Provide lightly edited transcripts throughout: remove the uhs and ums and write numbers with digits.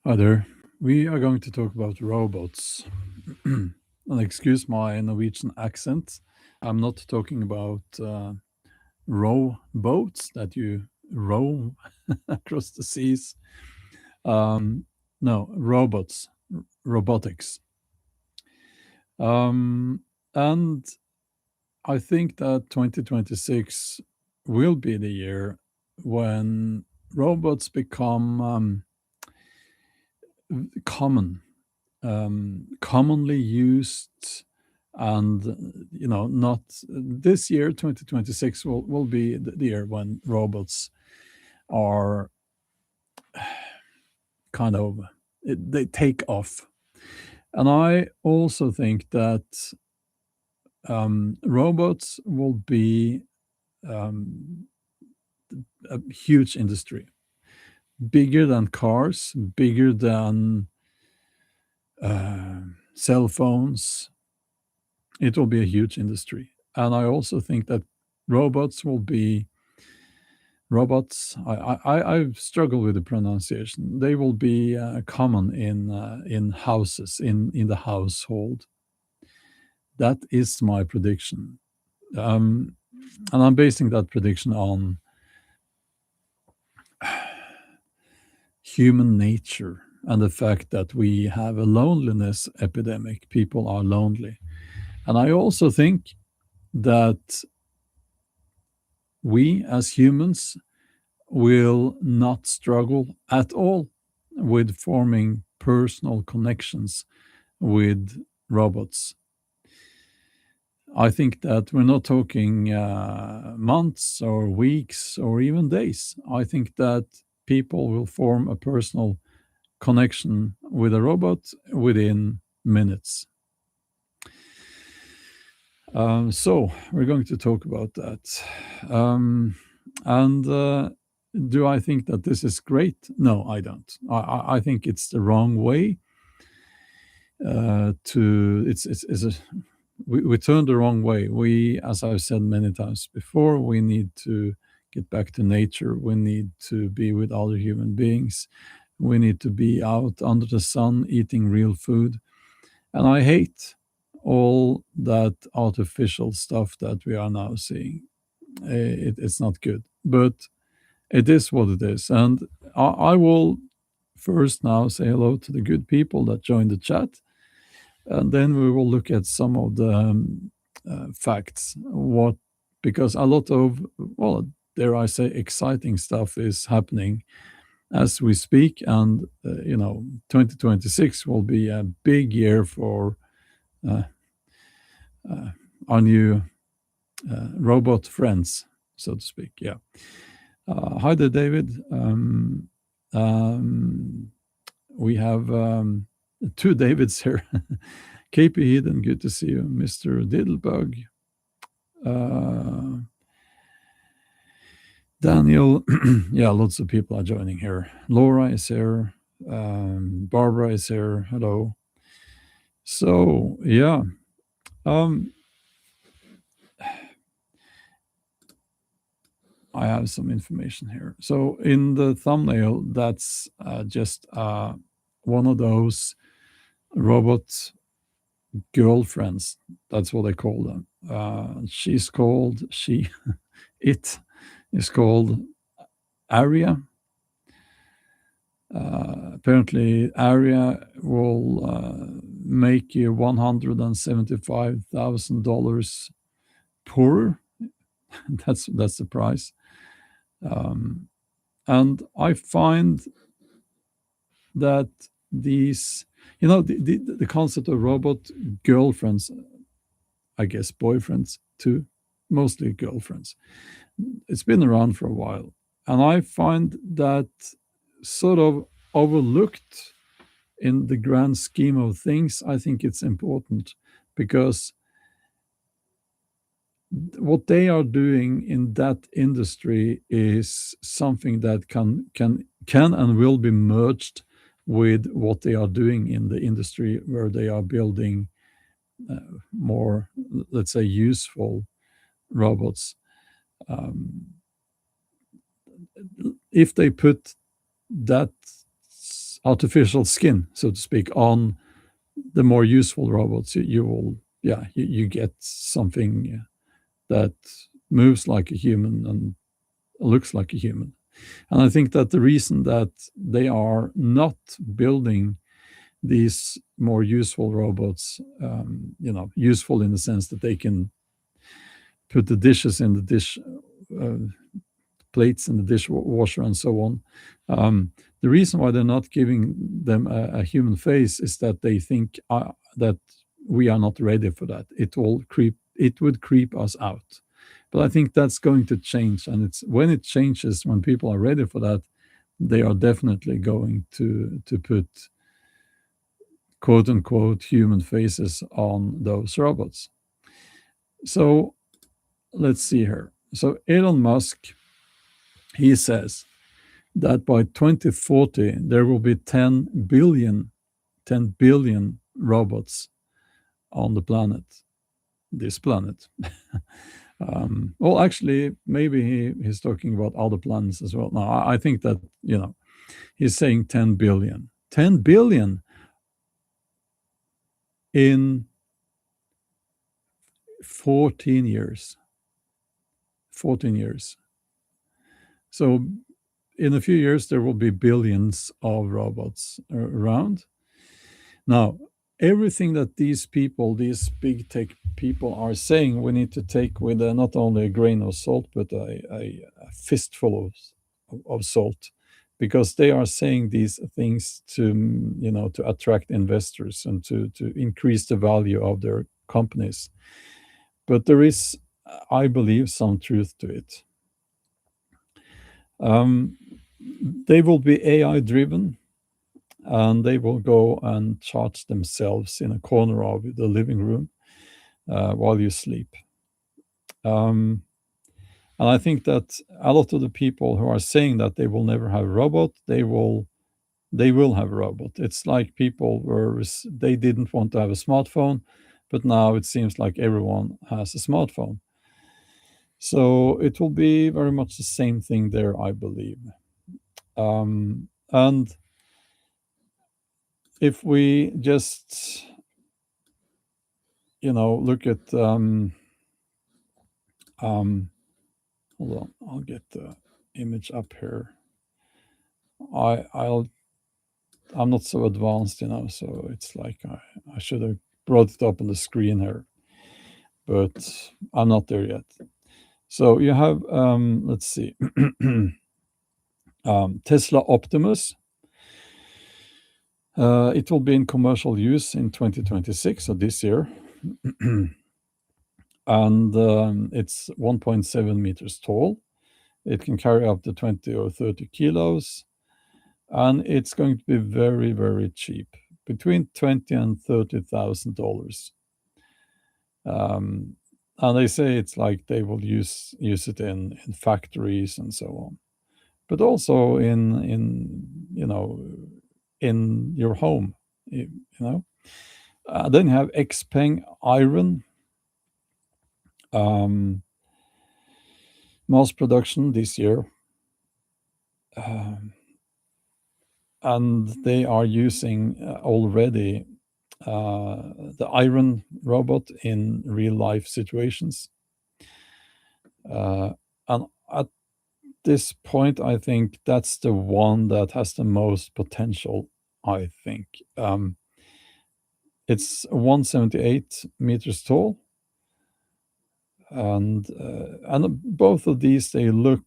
Hi there. We are going to talk about robots. And excuse my Norwegian accent. I'm not talking about row boats that you row across the seas. No, robots, robotics. Um, and I think that 2026 will be the year when robots become common, commonly used, and not this year. 2026 will be the year when robots are kind of they take off. And I also think that robots will be um, a huge industry, bigger than cars, bigger than uh, cell phones. It will be a huge industry. And I also think that robots will be robots. I struggle with the pronunciation. They will be common in houses, in the household. That is my prediction, um, and I'm basing that prediction on human nature and the fact that we have a loneliness epidemic. People are lonely, and I also think that we as humans will not struggle at all with forming personal connections with robots. I think that we're not talking months or weeks or even days. I think that people will form a personal connection with a robot within minutes. So we're going to talk about that. And do I think that this is great? No, I don't. I think it's the wrong way. To it's a we turn the wrong way. We, as I've said many times before, we need to get back to nature. We need to be with other human beings. We need to be out under the sun eating real food. And I hate all that artificial stuff that we are now seeing. It's not good, but it is what it is. And I will first now say hello to the good people that joined the chat, and then we will look at some of the facts. What Because a lot of, well, dare I say, exciting stuff is happening as we speak, and 2026 will be a big year for uh, uh, our new robot friends, so to speak. Yeah. Hi there, David. Um, we have two Davids here. KP Eden, good to see you. Mr. Diddlebug. Uh, Daniel, yeah, lots of people are joining here. Laura is here. Barbara is here. Hello. So, yeah. Um, I have some information here. So in the thumbnail, that's just one of those robot girlfriends. That's what they call them. It is called Aria. Apparently, Aria will make you $175,000 poorer. That's the price. And I find that these, the concept of robot girlfriends, I guess boyfriends too, mostly girlfriends. It's been around for a while, and I find that sort of overlooked in the grand scheme of things. I think it's important because what they are doing in that industry is something that can and will be merged with what they are doing in the industry where they are building more, let's say, useful robots. Um, if they put that artificial skin, so to speak, on the more useful robots. You will, yeah, you get something that moves like a human and looks like a human. And I think that the reason that they are not building these more useful robots, useful in the sense that they can put the dishes in the dish uh, plates in the dishwasher and so on. The reason why they're not giving them a human face is that they think that we are not ready for that. It would creep us out. But I think that's going to change, and it's when it changes, when people are ready for that, they are definitely going to put quote unquote human faces on those robots. So let's see here. So Elon Musk, he says that by 2040 there will be 10 billion robots on the planet, this planet. Well, actually, maybe he's talking about other planets as well. No, I think that, he's saying 10 billion. 10 billion in 14 years. 14 years. So in a few years, there will be billions of robots around. Now, everything that these people, these big tech people are saying, we need to take with not only a grain of salt, but a fistful of salt, because they are saying these things to attract investors and to increase the value of their companies. But there is, I believe, some truth to it. They will be AI driven, and they will go and charge themselves in a corner of the living room while you sleep. And I think that a lot of the people who are saying that they will never have a robot, they will have a robot. It's like people they didn't want to have a smartphone, but now it seems like everyone has a smartphone. So it will be very much the same thing there, I believe. And if we just, look at, hold on, I'll get the image up here. I'm not so advanced, so it's like I should have brought it up on the screen here, but I'm not there yet. So you have, let's see, Tesla Optimus. It will be in commercial use in 2026, so this year. And it's 1.7 meters tall. It can carry up to 20 or 30 kilos. And it's going to be very, very cheap, between $20,000 and $30,000. And they say it's like they will use it in factories and so on, but also in your home. Then you have Xpeng Iron, mass production this year, and they are using already the iron robot in real life situations. And at this point, I think that's the one that has the most potential, I think. It's 178 meters tall. And both of these, they look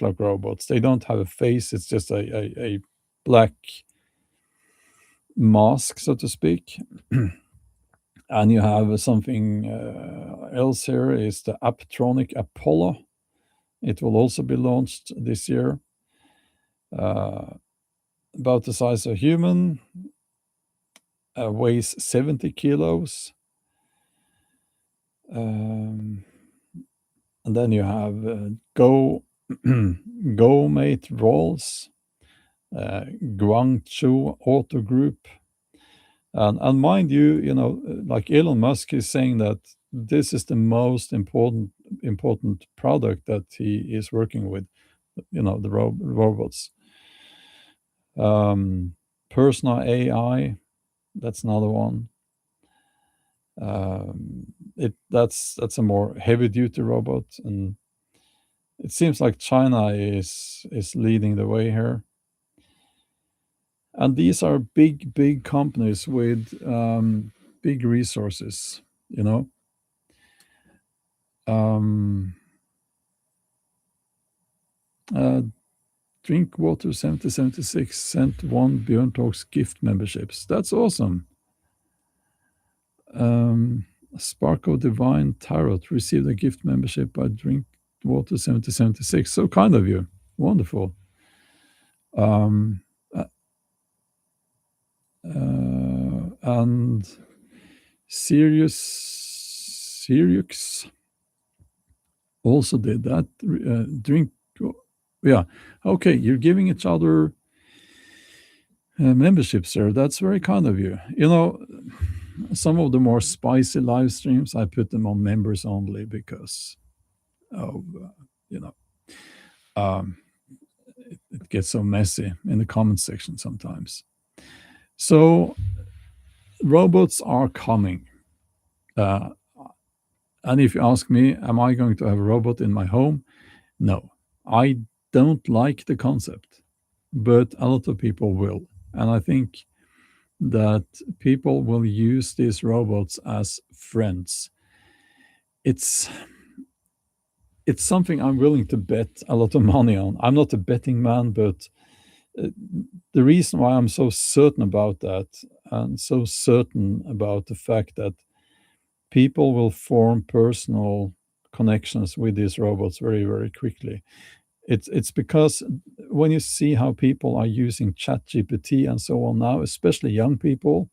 like robots. They don't have a face. It's just a black mask, so to speak. And you have something else here is the Aptronic Apollo. It will also be launched this year. About the size of a human, weighs 70 kilos. And then you have Go-Mate Rolls, Guangzhou Auto Group. And mind you, like Elon Musk is saying that this is the most important product that he is working with, the robots. Um, Personal AI, that's another one. That's a more heavy duty robot, and it seems like China is leading the way here. And these are big companies with big resources, you know. Um, uh, Drinkwater 7076 sent one Bjorn Talks gift memberships. That's awesome. Um, Sparkle Divine Tarot received a gift membership by Drinkwater 7076. So kind of you. Wonderful. Um, uh, and Sirius also did that. Drink, yeah. Okay, you're giving each other memberships, sir. That's very kind of you. You know, some of the more spicy live streams, I put them on members only because of, you know, um, it gets so messy in the comment section sometimes. So robots are coming. Uh, and if you ask me, am I going to have a robot in my home? No, I don't like the concept, but a lot of people will. And I think that people will use these robots as friends. It's it's something I'm willing to bet a lot of money on. I'm not a betting man, but uh, the reason why I'm so certain about that and so certain about the fact that people will form personal connections with these robots very quickly. It's because when you see how people are using ChatGPT and so on now, especially young people,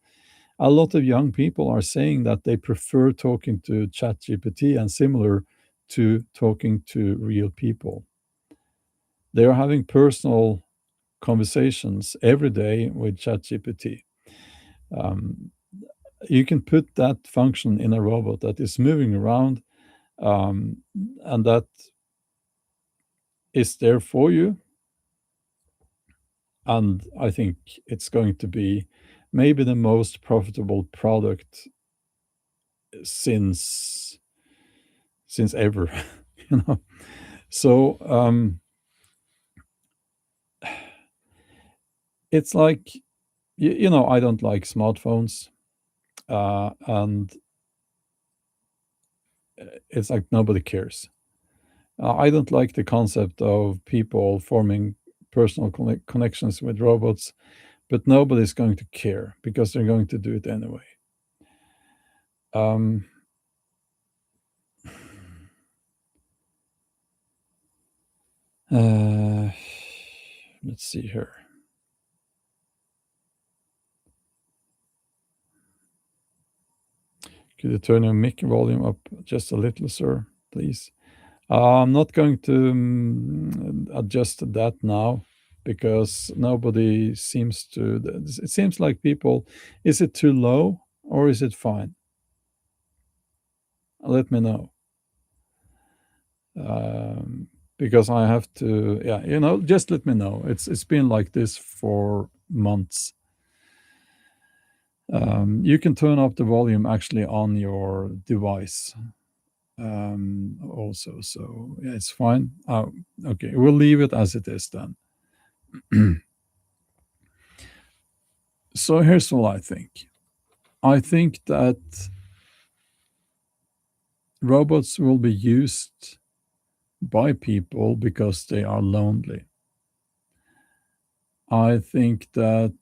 a lot of young people are saying that they prefer talking to ChatGPT and similar to talking to real people. They are having personal conversations every day with ChatGPT. Um, you can put that function in a robot that is moving around, um, and that is there for you. And I think it's going to be maybe the most profitable product since ever, you know. So it's like you know, I don't like smartphones, and it's like nobody cares. I don't like the concept of people forming personal connections with robots, but nobody's going to care because they're going to do it anyway. Um, uh, let's see here. Could you turn your mic volume up just a little, sir, please? I'm not going to adjust that now because nobody seems to. It seems like people. Is it too low or is it fine? Let me know. Because I have to. Yeah, you know, just let me know. It's been like this for months. You can turn up the volume actually on your device also. So yeah, it's fine. Okay, we'll leave it as it is then. So here's what I think. I think that robots will be used by people because they are lonely. I think that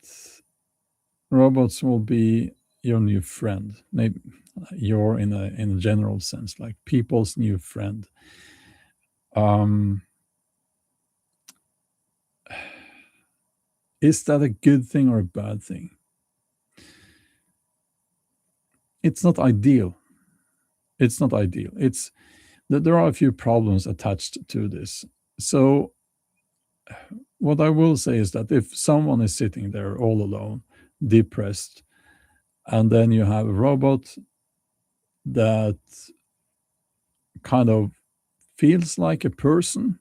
robots will be your new friend. Maybe your in a general sense, like people's new friend. Um, is that a good thing or a bad thing? It's not ideal. It's not ideal. It's that there are a few problems attached to this. So what I will say is that if someone is sitting there all alone, depressed, and then you have a robot that kind of feels like a person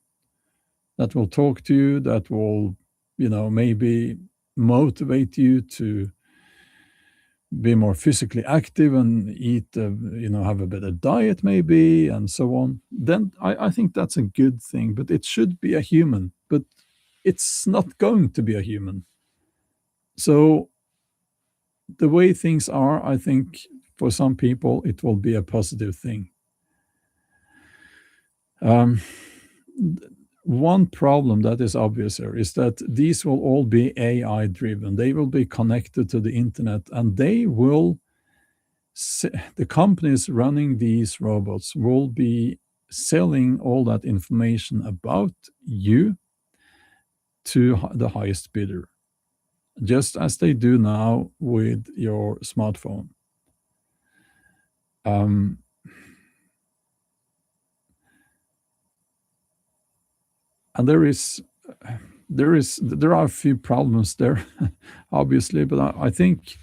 that will talk to you, that will maybe motivate you to be more physically active and eat, have a better diet maybe, and so on, then I think that's a good thing. But it should be a human. But it's not going to be a human. So the way things are, I think for some people it will be a positive thing. Um, One problem that is obvious here is that these will all be AI driven. They will be connected to the internet, and the companies running these robots will be selling all that information about you to the highest bidder, just as they do now with your smartphone. Um, and there are a few problems there, obviously, but I think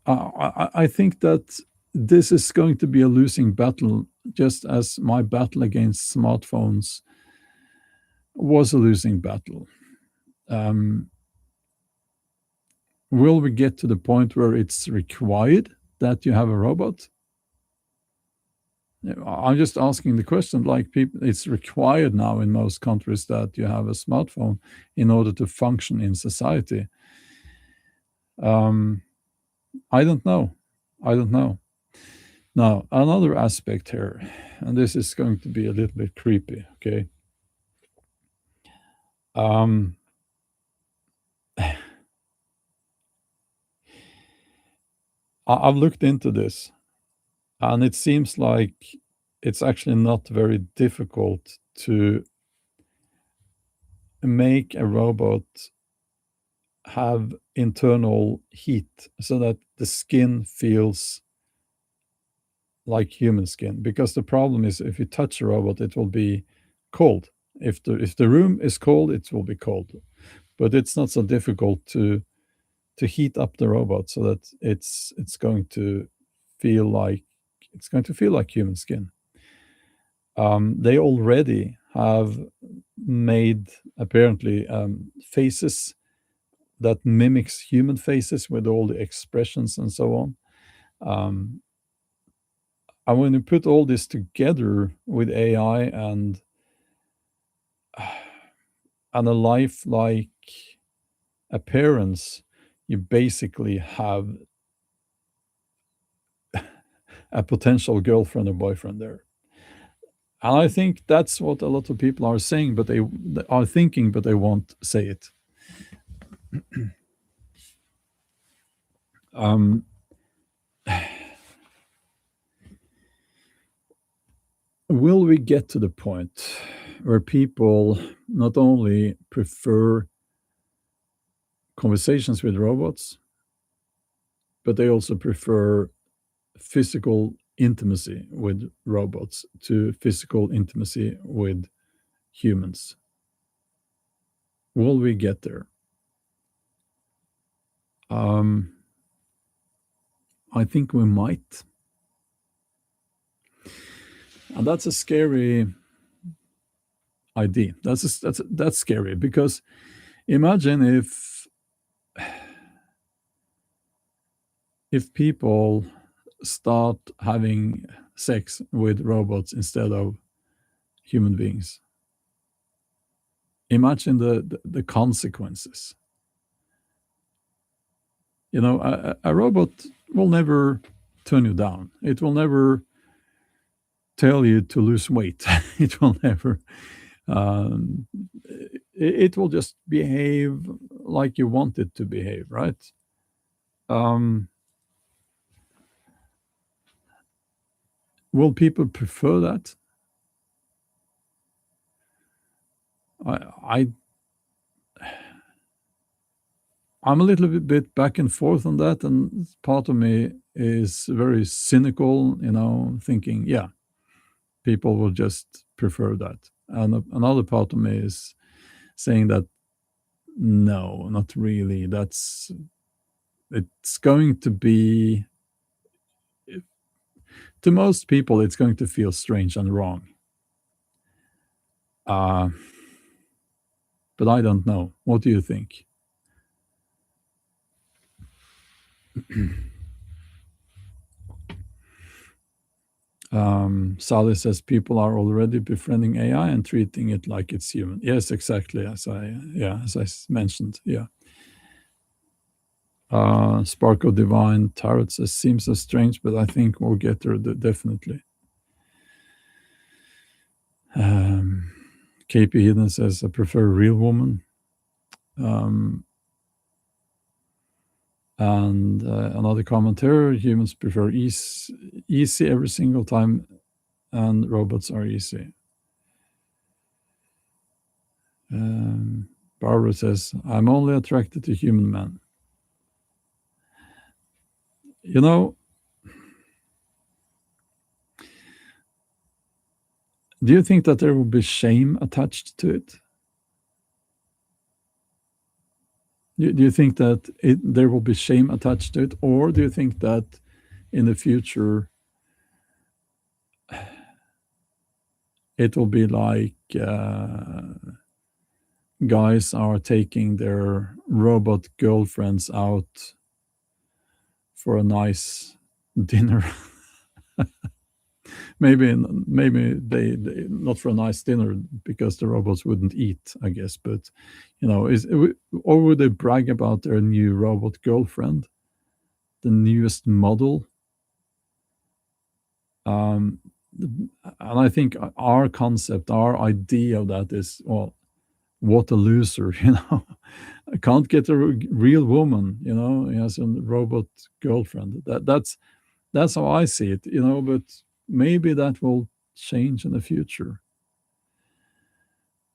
I think that this is going to be a losing battle, just as my battle against smartphones was a losing battle. Um, will we get to the point where it's required that you have a robot? I'm just asking the question. Like, people, it's required now in most countries that you have a smartphone in order to function in society. Um, I don't know. I don't know. Now, another aspect here, and this is going to be a little bit creepy, okay? Um, I've looked into this, and it seems like it's actually not very difficult to make a robot have internal heat so that the skin feels like human skin. Because the problem is, if you touch a robot, it will be cold. If the room is cold, it will be cold. But it's not so difficult to heat up the robot so that feel like it's going to feel like human skin. They already have made, apparently, faces that mimics human faces with all the expressions and so on. Um, and when you put all this together with AI and a lifelike appearance, you basically have a potential girlfriend or boyfriend there. And I think that's what a lot of people are saying, but they are thinking, but they won't say it. Um, will we get to the point where people not only prefer conversations with robots, but they also prefer physical intimacy with robots to physical intimacy with humans? Will we get there? Um, I think we might. And that's a scary idea. That's scary, because imagine if people start having sex with robots instead of human beings. Imagine the consequences. A robot will never turn you down. It will never tell you to lose weight. It will never. Um, it will just behave like you want it to behave, right? Um, will people prefer that? I I'm a little bit back and forth on that, and part of me is very cynical, thinking, yeah, people will just prefer that. And another part of me is saying that no, not really. It's going to be, to most people, it's going to feel strange and wrong. Uh, but I don't know. What do you think? Sally says people are already befriending AI and treating it like it's human. Yes, exactly. Mentioned. Yeah. Spark of Divine Tarot says seems so strange, but I think we'll get there definitely. KP Hidden says I prefer a real woman. And another comment here: humans prefer easy every single time, and robots are easy. Barbara says, I'm only attracted to human men. You know, do you think that there will be shame attached to it? Do you think that there will be shame attached to it? Or do you think that in the future it will be like guys are taking their robot girlfriends out for a nice dinner? maybe they not for a nice dinner because the robots wouldn't eat, I guess. But or would they brag about their new robot girlfriend, the newest model? um and I think our concept, our idea of that is, well, what a loser, I can't get a real woman, he has a robot girlfriend. That's how I see it, but maybe that will change in the future.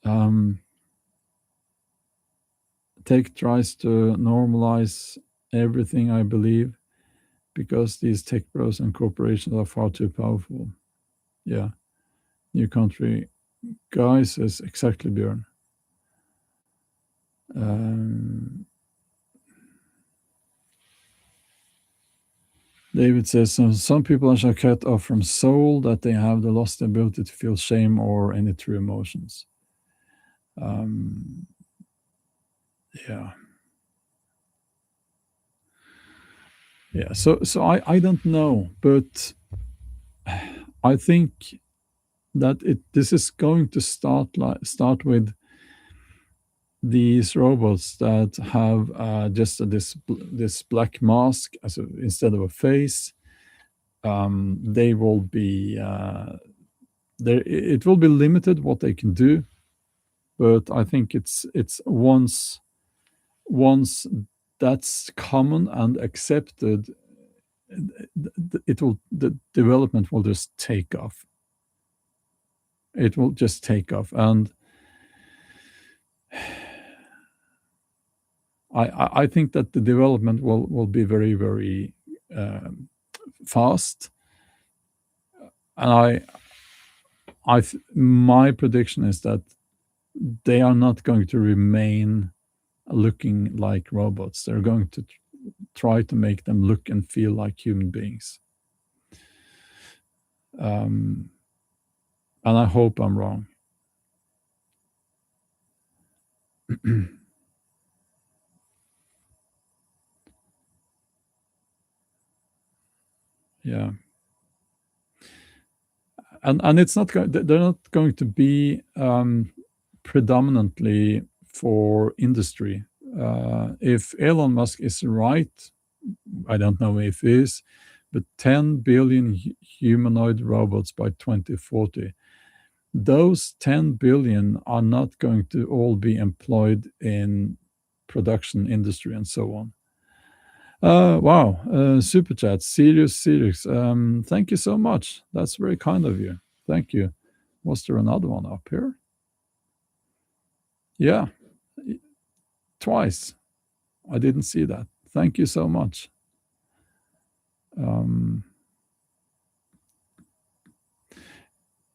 Um, Tech tries to normalize everything, I believe, because these tech bros and corporations are far too powerful. Yeah, New Country Guys is exactly Bjorn. Um, David says some people are so cut off from soul that they have the lost ability to feel shame or any true emotions. Um, yeah, yeah. So I don't know, but I think that this is going to start with these robots that have this black mask instead of a face. They will be there. It will be limited what they can do, but I think it's once that's common and accepted, the development will just take off. It will just take off, and I think that the development will be very, very fast. And my prediction is that they are not going to remain looking like robots. They're going to try to make them look and feel like human beings. And I hope I'm wrong. Yeah. And it's not they're not going to be predominantly for industry. If Elon Musk is right, I don't know if he is, but 10 billion humanoid robots by 2040. Those 10 billion are not going to all be employed in production industry and so on. Wow, super chat, serious. Thank you so much. That's very kind of you. Thank you. Was there another one up here? Yeah, twice. I didn't see that. Thank you so much.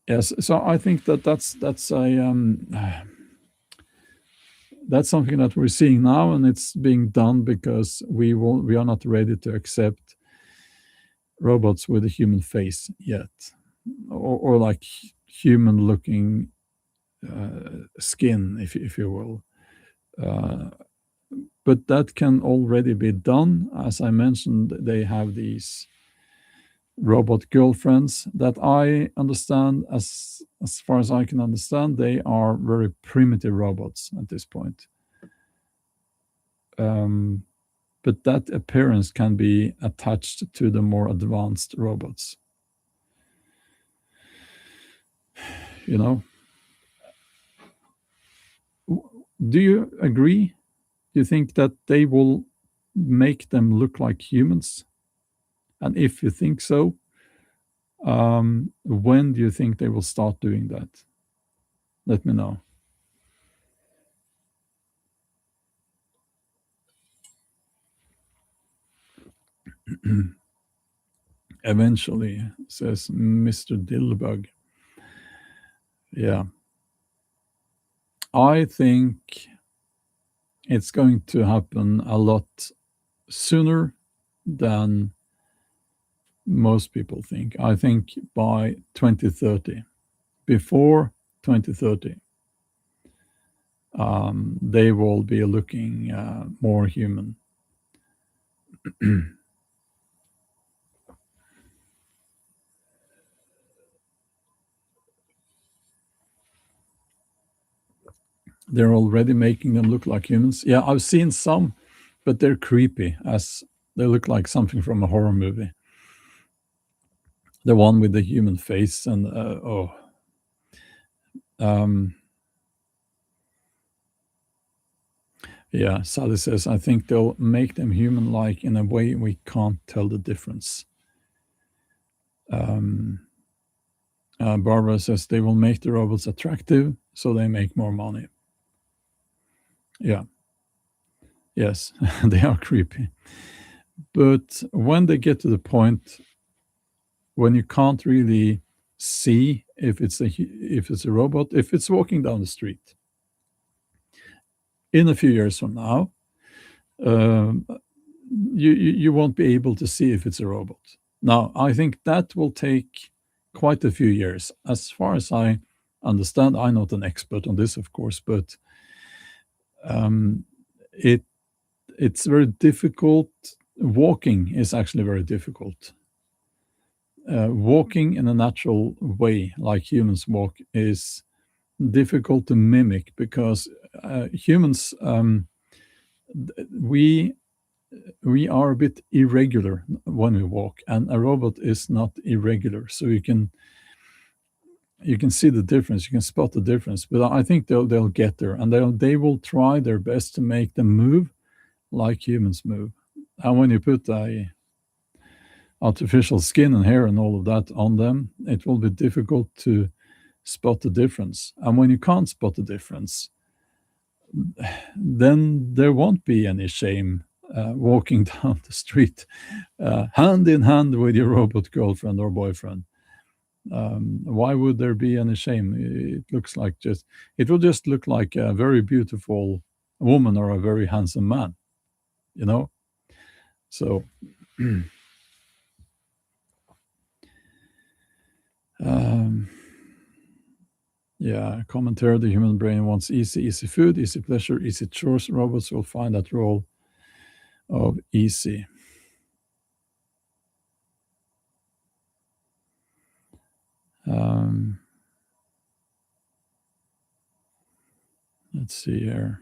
Yes, so I think that's that's something that we're seeing now, and it's being done because we are not ready to accept robots with a human face yet, or like human looking skin, if you will. Uh, but that can already be done. As I mentioned, they have these robot girlfriends that I understand, as far as I can understand, they are very primitive robots at this point. Um, but that appearance can be attached to the more advanced robots. You know, do you agree? Do you think that they will make them look like humans? And if you think so, when do you think they will start doing that? Let me know. Eventually, says Mr. Dillbug. Yeah. I think it's going to happen a lot sooner than most people think. I think by 2030, before 2030, they will be looking more human. They're already making them look like humans. Yeah, I've seen some, but they're creepy, as they look like something from a horror movie. The one with the human face and um, yeah. Sally says, I think they'll make them human-like in a way we can't tell the difference. Um, Barbara says they will make the robots attractive so they make more money. Yeah. Yes, they are creepy. But when they get to the point when you can't really see if it's a robot, if it's walking down the street in a few years from now, um, you won't be able to see if it's a robot. Now, I think that will take quite a few years. As far as I understand, I'm not an expert on this, of course, but um, it it's very difficult. Walking is actually very difficult. Walking in a natural way, like humans walk, is difficult to mimic because humans, we we are a bit irregular when we walk, and a robot is not irregular. So you can see the difference, you can spot the difference. But I think they'll get there, and they will try their best to make them move like humans move. And when you put a artificial skin and hair and all of that on them, it will be difficult to spot the difference. And when you can't spot the difference, then there won't be any shame walking down the street hand in hand with your robot girlfriend or boyfriend. Why would there be any shame? It will just look like a very beautiful woman or a very handsome man, you know? So, um, yeah, commentary, the human brain wants easy food, easy pleasure, easy chores. Robots will find that role of easy. Um, let's see here.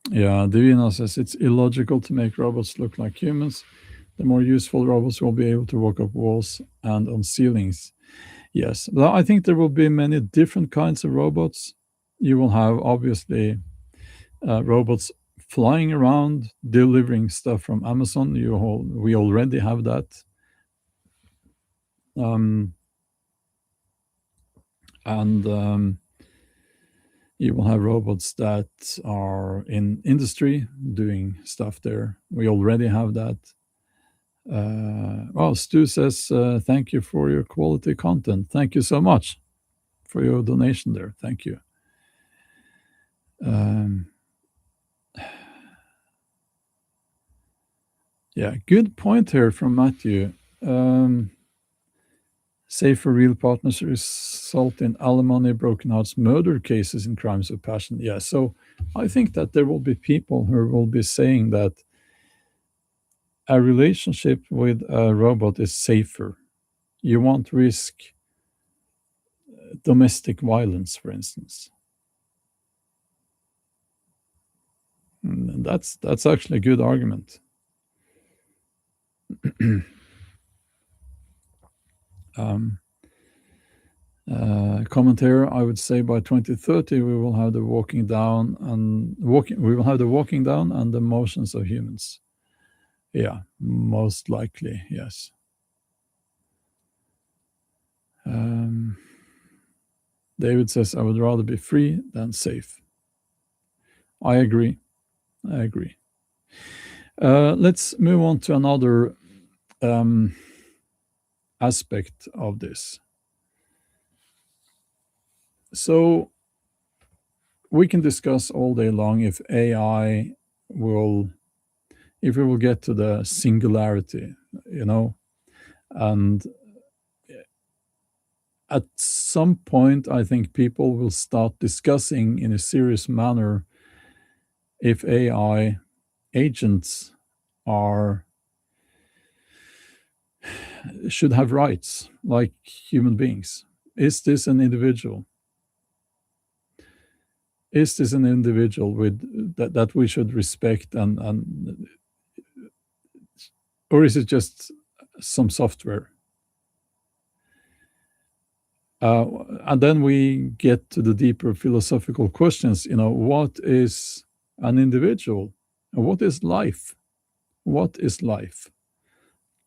Yeah, Divina says it's illogical to make robots look like humans. The more useful robots will be able to walk up walls and on ceilings. Yes, but I think there will be many different kinds of robots. You will have obviously robots flying around delivering stuff from Amazon. We already have that. Um, and you will have robots that are in industry doing stuff there. We already have that. Well, Stu says, thank you for your quality content. Thank you so much for your donation there. Thank you. Um, yeah, good point here from Matthew. Safer real partners result in alimony, broken hearts, murder cases in crimes of passion. Yeah, so I think that there will be people who will be saying that a relationship with a robot is safer. You won't risk domestic violence, for instance. And that's actually a good argument. Comment here. I would say by 2030 we will have the walking down and walking. We will have the walking down and the motions of humans. Yeah, most likely, yes. David says, I would rather be free than safe. I agree. I agree. Let's move on to another aspect of this. So we can discuss all day long if AI will, if we will get to the singularity, and at some point, I think people will start discussing in a serious manner if AI agents are should have rights like human beings. Is this an individual? Is this an individual with that we should respect and or is it just some software? And then we get to the deeper philosophical questions. What is an individual? What is life? What is life?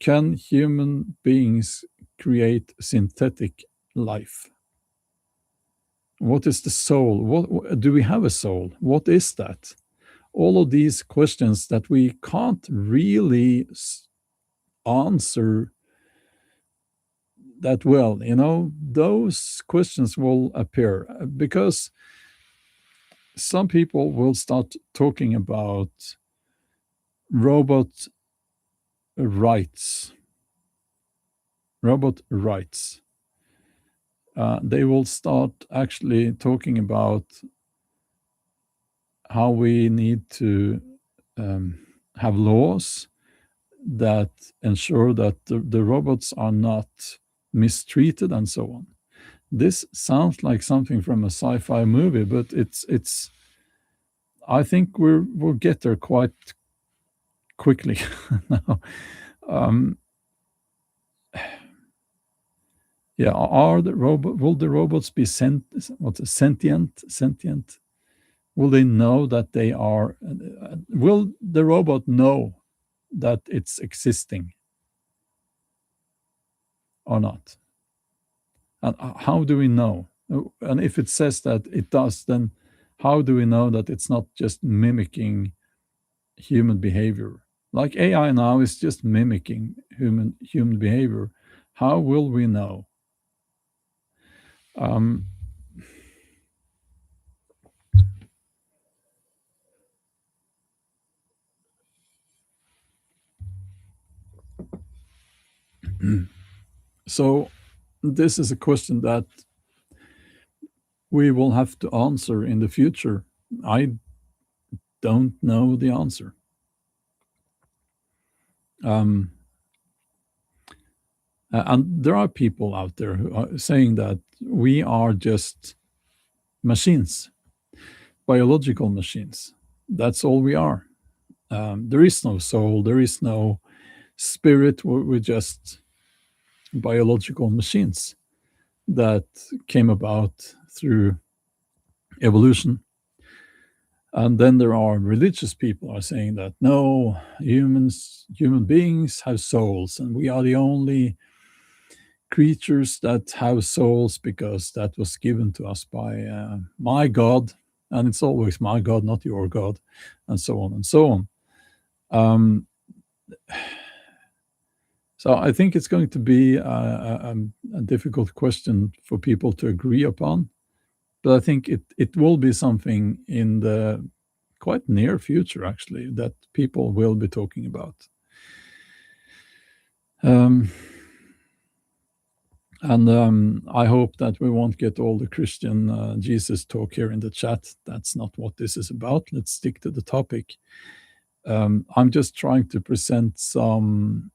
Can human beings create synthetic life? What is the soul? What do we have a soul? What is that? All of these questions that we can't really answer that well, those questions will appear because some people will start talking about robot rights. Robot rights. They will start actually talking about how we need to have laws that ensure that the robots are not mistreated and so on. This sounds like something from a sci-fi movie, but it's. I think we'll get there quite quickly now. Yeah, will the robots be sentient? Sentient? Will they know that they are? Will the robot know that it's existing or not? And how do we know? And if it says that it does, then how do we know that it's not just mimicking human behavior? Like AI now is just mimicking human behavior. How will we know? So this is a question that we will have to answer in the future. I don't know the answer. And there are people out there who are saying that we are just machines, biological machines. That's all we are. There is no soul, there is no spirit. We're just biological machines that came about through evolution. And then there are religious people who are saying that no, human beings have souls, and we are the only creatures that have souls because that was given to us by my God, and it's always my God, not your God, and so on and so on. So I think it's going to be a difficult question for people to agree upon, but I think it will be something in the quite near future, actually, that people will be talking about. And I hope that we won't get all the Christian Jesus talk here in the chat. That's not what this is about. Let's stick to the topic. I'm just trying to present some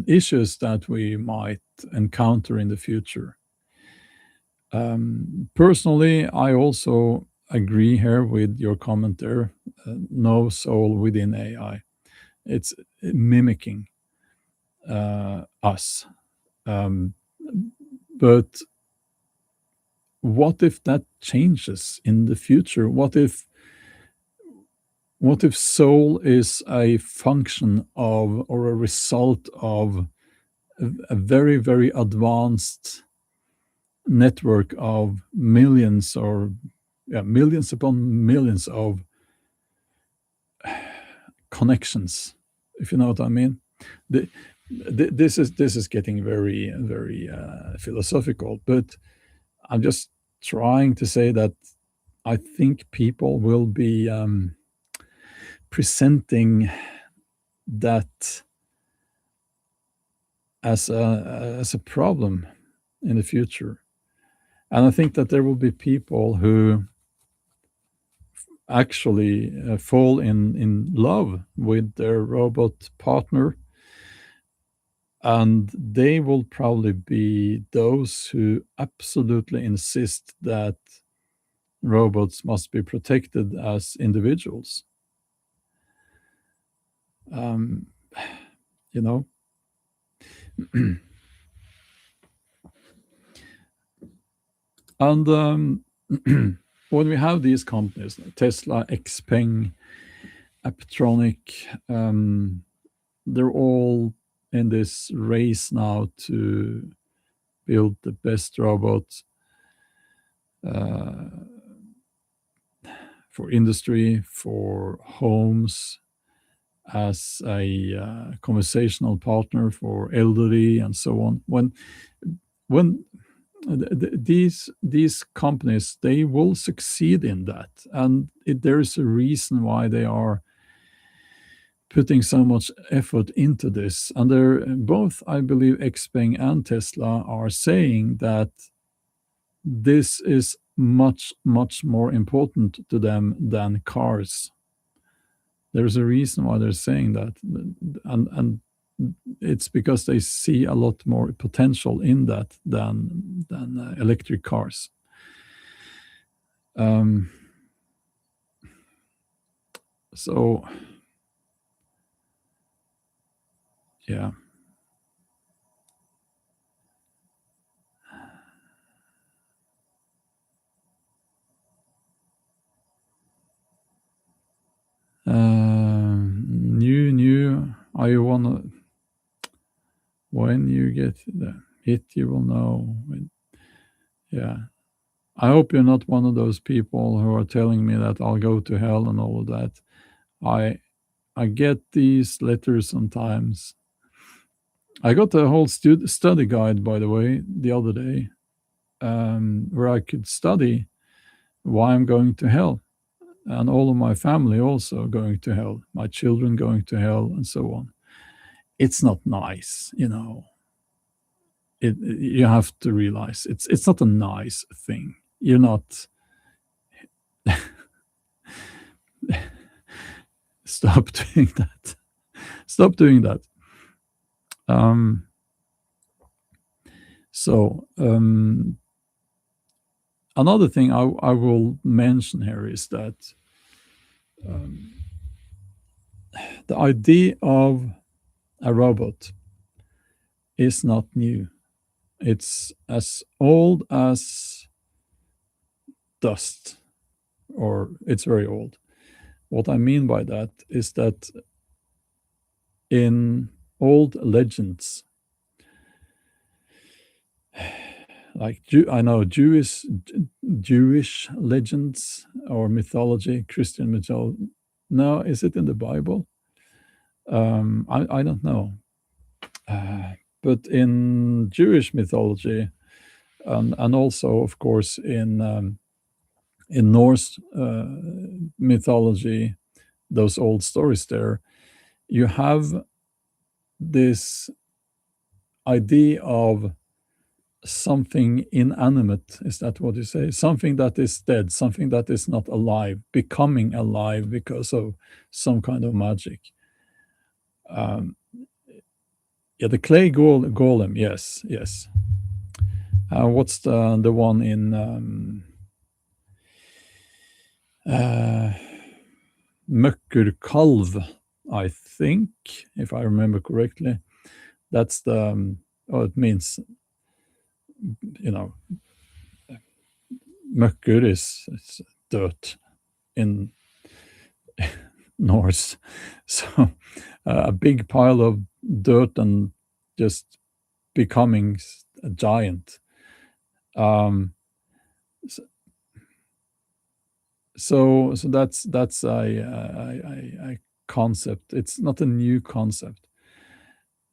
issues that we might encounter in the future. Personally, I also agree here with your comment there. No soul within AI. It's mimicking us. Um, but what if that changes in the future? What if soul is a function of or a result of a very, very advanced network of millions or millions upon millions of connections, if you know what I mean? The, this is getting very, very philosophical, but I'm just trying to say that I think people will be presenting that as a problem in the future. And I think that there will be people who actually fall in love with their robot partner, and they will probably be those who absolutely insist that robots must be protected as individuals. Um, you know, and when we have these companies, like Tesla, Xpeng, Aptronic, they're all in this race now to build the best robots uh, for industry, for homes, as a conversational partner for elderly and so on. When these companies, they will succeed in that, and there is a reason why they are putting so much effort into this. And they're both, I believe, Xpeng and Tesla are saying that this is much, much more important to them than cars. There's a reason why they're saying that, and it's because they see a lot more potential in that than electric cars. Um, so yeah. New. I wanna. When you get the hit, you will know. Yeah. I hope you're not one of those people who are telling me that I'll go to hell and all of that. I I get these letters sometimes. I got a whole study guide, by the way, the other day, where I could study why I'm going to hell, and all of my family also going to hell, my children going to hell, and so on. It's not nice, you know. You have to realize it's not a nice thing. You're not. Stop doing that. Stop doing that. Um, so another thing I will mention here is that um, the idea of a robot is not new. It's as old as dust, or it's very old. What I mean by that is that in old legends, like I know Jewish legends or mythology, Christian mythology. No, is it in the Bible? I don't know. But in Jewish mythology, and also, of course, in Norse mythology, those old stories there, you have this idea of something inanimate. Is that what you say? Something that is dead, something that is not alive, becoming alive because of some kind of magic. Um, yeah, the clay golem. Yes, yes. What's the one in Möckerkalv? I think, if I remember correctly, that's the. Oh, it means, you know, möcker is it's dirt in Norse. So a big pile of dirt and just becoming a giant. Um, s- so that's a concept. It's not a new concept.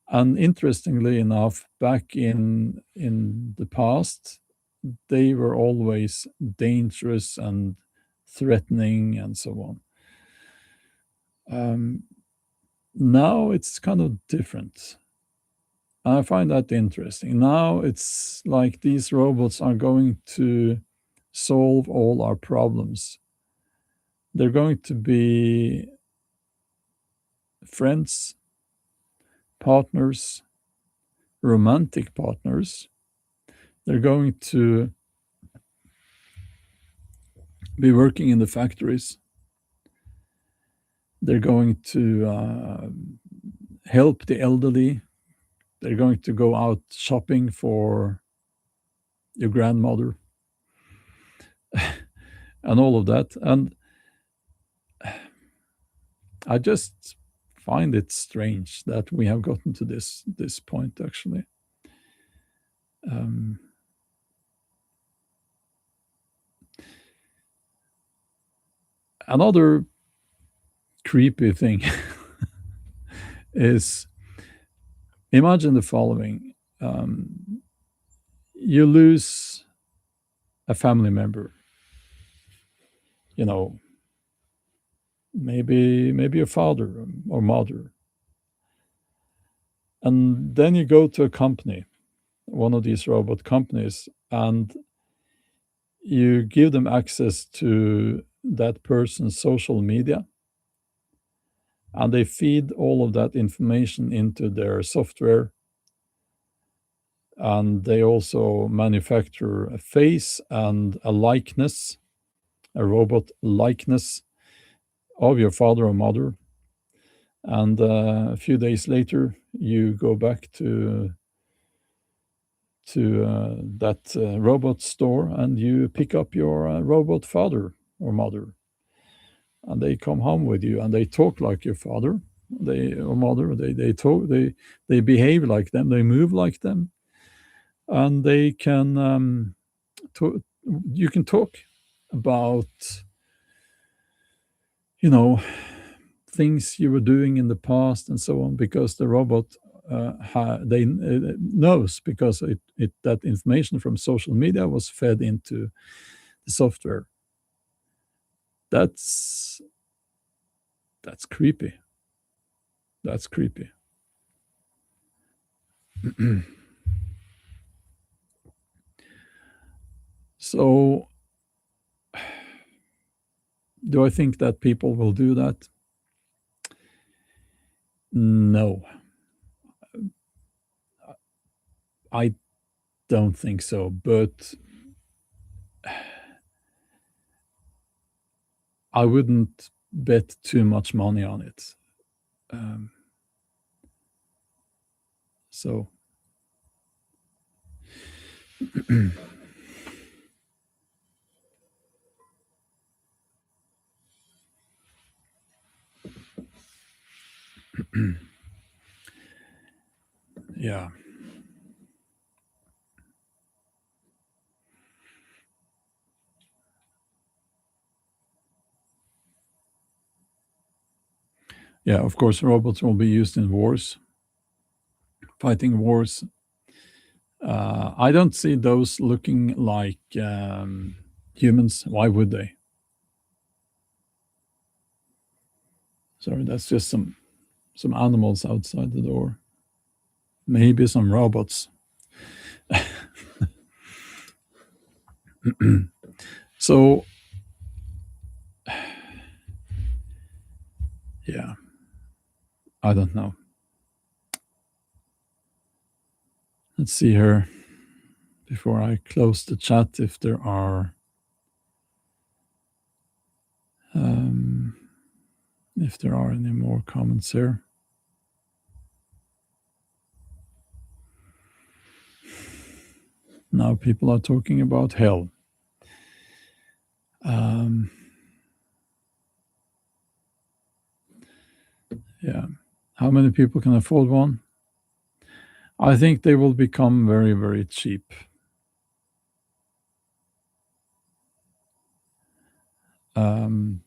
And interestingly enough, back in the past, they were always dangerous and threatening and so on. Now it's kind of different. I find that interesting. Now it's like these robots are going to solve all our problems. They're going to be friends, partners, romantic partners. They're going to be working in the factories. They're going to help the elderly. They're going to go out shopping for your grandmother and all of that. And I just find it strange that we have gotten to this point. Actually, um, another creepy thing is, imagine the following: you lose a family member. You know, maybe a father or mother, and then you go to a company, one of these robot companies, and you give them access to that person's social media, and they feed all of that information into their software, and they also manufacture a face and a likeness, a robot likeness of your father or mother. And a few days later you go back to that robot store, and you pick up your robot father or mother, and they come home with you, and they talk like your father, they or mother. They talk, they behave like them, they move like them, and they can to, you can talk about, you know, things you were doing in the past and so on, because the robot they knows, because it that information from social media was fed into the software. That's that's creepy. That's creepy. So, do I think that people will do that? No, I don't think so. But I wouldn't bet too much money on it. Um, so, yeah. Yeah, of course, robots will be used in wars, fighting wars. I don't see those looking like humans. Why would they? Sorry, that's just some animals outside the door. Maybe some robots. So yeah, I don't know. Let's see here before I close the chat um, if there are any more comments here. Now people are talking about hell. Um, yeah. How many people can afford one? I think they will become very, very cheap. Um,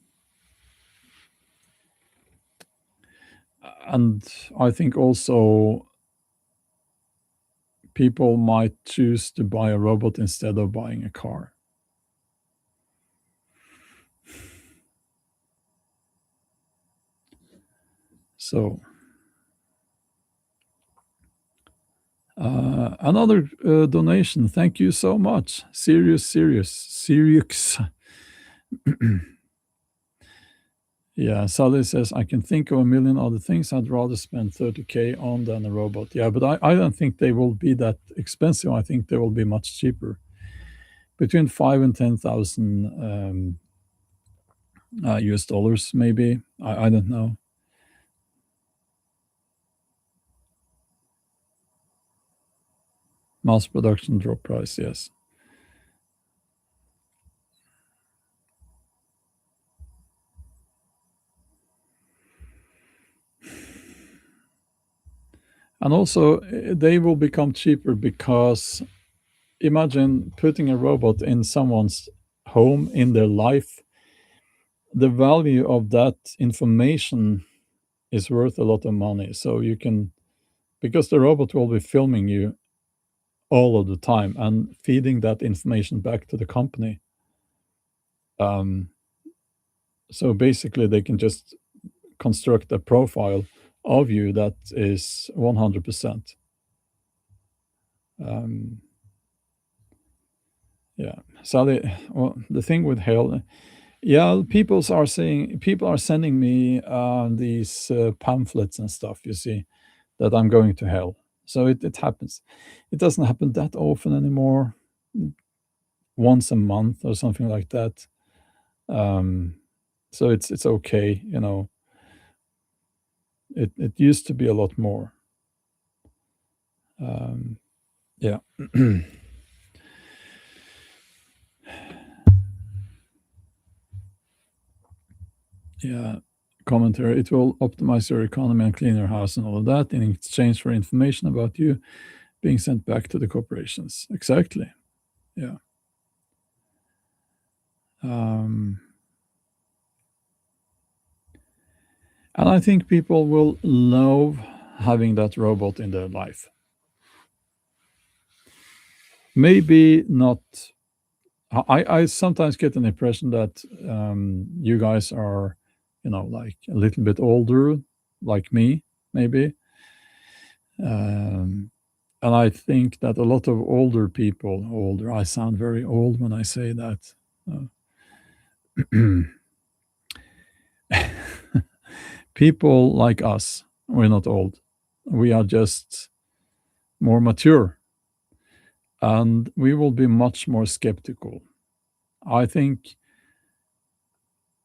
and I think also people might choose to buy a robot instead of buying a car. So another donation. Thank you so much. Serious. Yeah, Sally says, I can think of a million other things I'd rather spend 30K on than a robot. Yeah, but I don't think they will be that expensive. I think they will be much cheaper. Between 5 and 10,000 US dollars, maybe. I don't know. Mass production drop price, yes. And also, they will become cheaper because imagine putting a robot in someone's home, in their life. The value of that information is worth a lot of money. So you can, because the robot will be filming you all of the time and feeding that information back to the company. Um, so basically, they can just construct a profile of you that is 100%. Um, yeah. Sally, well, the thing with hell, yeah, people are sending me these pamphlets and stuff. You see, that I'm going to hell. So it happens. It doesn't happen that often anymore. Once a month or something like that. Um, so it's okay. It used to be a lot more. Yeah. Yeah. Commentary. It will optimize your economy and clean your house and all of that in exchange for information about you being sent back to the corporations. Exactly. Yeah. Um, and I think people will love having that robot in their life. Maybe not. I sometimes get an impression that you guys are, like a little bit older, like me, maybe. Um, and I think that a lot of older people, older, I sound very old when I say that. People like us, we're not old. We are just more mature. And we will be much more skeptical. I think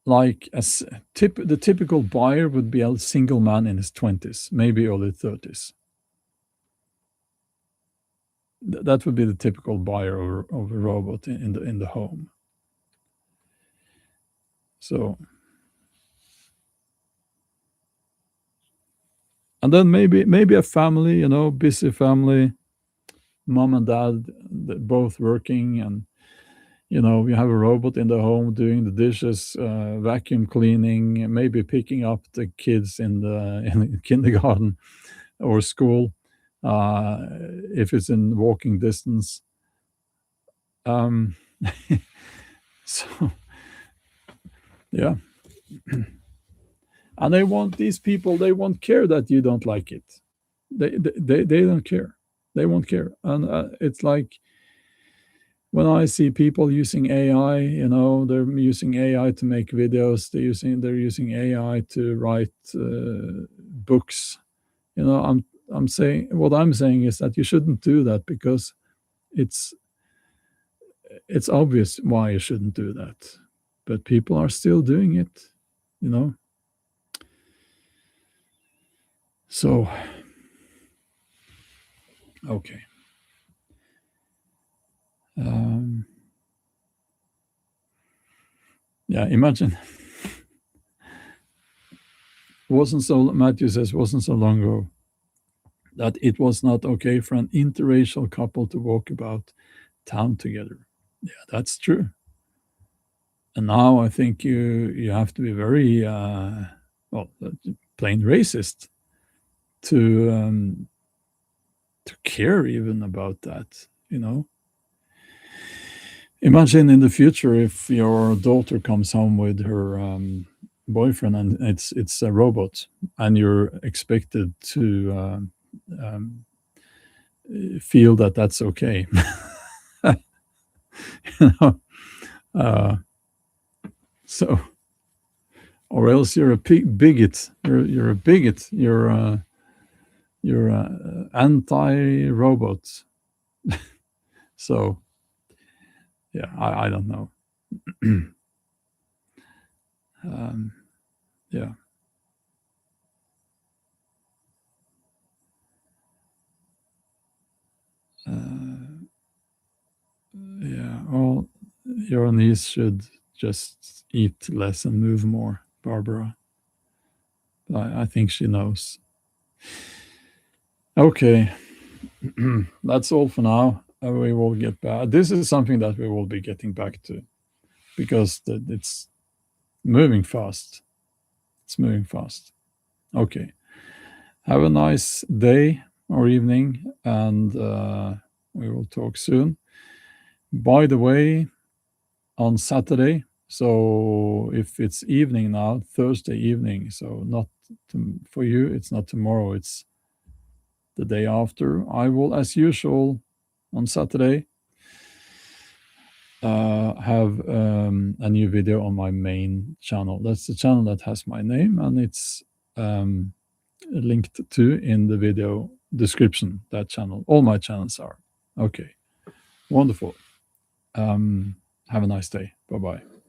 like the typical buyer would be a single man in his 20s, maybe early 30s. That would be the typical buyer of a robot in the home. So, and then maybe a family, busy family, mom and dad, both working, and we have a robot in the home doing the dishes, vacuum cleaning, maybe picking up the kids in kindergarten or school, if it's in walking distance. Um, so yeah, and these people. They won't care that you don't like it. They don't care. They won't care, and it's like when I see people using AI, they're using AI to make videos, they're using AI to write books. I'm saying what I'm saying is that you shouldn't do that, because it's it's obvious why you shouldn't do that, but people are still doing it. You know, so okay. Um, yeah, imagine wasn't so Matthew says wasn't so long ago that it was not okay for an interracial couple to walk about town together. Yeah, that's true. And now I think you have to be very plain racist to care even about that. Imagine in the future if your daughter comes home with her boyfriend and it's a robot, and you're expected to feel that that's okay. you know, uh, so or else you're a bigot. You're a bigot. You're anti-robot. So yeah, I don't know. um, yeah. Uh, yeah. Well, your niece should just eat less and move more, Barbara. I think she knows. Okay, that's all for now. We will get back. This is something that we will be getting back to, because it's moving fast. It's moving fast. Okay. Have a nice day or evening, and we will talk soon. By the way, on Saturday, so if it's evening now, Thursday evening, so not for you, it's not tomorrow, it's the day after. I will, as usual, on Saturday, have a new video on my main channel. That's the channel that has my name, and it's linked to in the video description. That channel, all my channels are. Okay, wonderful. Have a nice day. Bye bye.